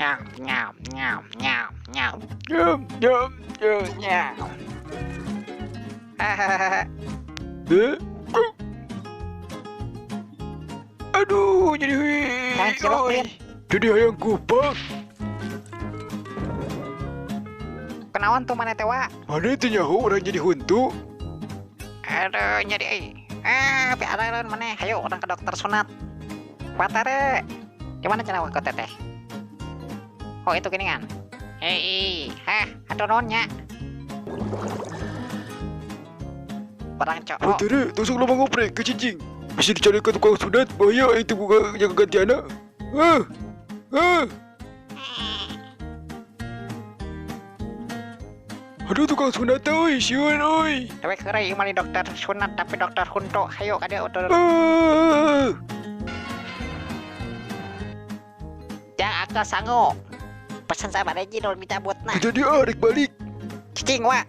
Nyam, nyam, nyam, nyam, nyam. Nyam, nyam, nyam. Nyam. Hahaha. Eh? Aduh, jadi Jangan cilok, Min. jadi ayam kupang. Kenaon tuh mana tewa? Mana itu nyaho orang jadi huntu? Aduh, nyari piara mana? Hayo orang ke dokter sunat. Patare. Gimana cara waktu teteh? Oh, itu gini kan? Hei, aduh nonnya. Perang cowok. Patare, tusuk lubang oprek ke cincing. Bisa dicari ke tukang sunat, bahaya itu bukan yang ganti anak. Aduh tukang sunat oi, siun oi. Tapi kira mani dokter sunat tapi dokter hunto. Hayo ada udah. Jangan akal sanggup. Pesan sahabat aja dong minta buat nah. Jadi arik balik. Cicing wa.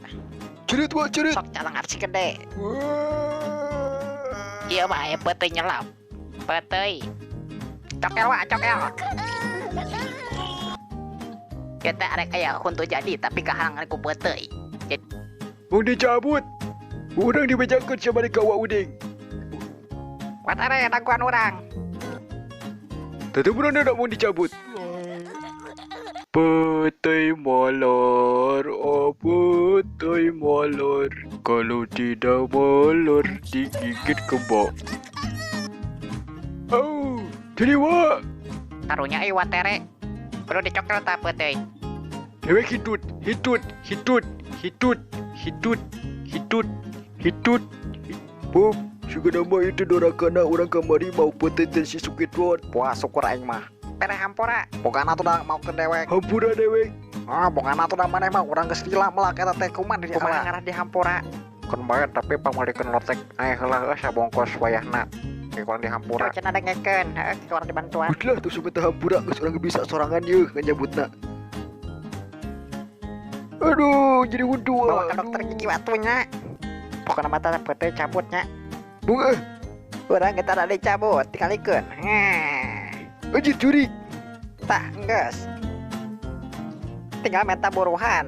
Cerit wah cerit. Sok calang arsi gede. Iya mah ya petei nyelap. Petei. Cokel wa cokel. Kita arek aya huntu jadi tapi kahalangan ku petei. Mau dicabut. Orang dibejakan sama dikawak uding. Patare daguan orang. Tetap orang nak mau dicabut. Petai molor, oh petai molor. Kalau tidak molor, digigit kebak. Oh, jadi wak. Karunya iwa tere. Perlu dicokel tak petei. Dewek hitut, hitut, hitut, hitut, hitut, hitut, hitut. Bob, suka nama itu dorakana orang kamari mau petai tensi sukitron. Wah syukur aing mah. Tere hampura. Bogana tuh dah mau ke dewek. Hampura dewek. Bogana tuh dah maneh mah urang geus gila meula eta teh kumaha di kumaha ngarah di hampura. Kun bae tapi pamalikeun lotek heula sabongkos wayahna. Ke kurang di hampura. Cenah dengekeun, heeh ke kurang dibantuan. Udahlah tuh sebetulnya hampura geus urang bisa sorangan ye nganyabutna. Aduh, jadi wudhu. Bawa ke dokter gigi watunya. Pokoknya mata pete cabutnya. Bunga, Urang kita ada dicabut, tinggalikeun. anjir curi. Tak, geus. Tinggal meta buruhan.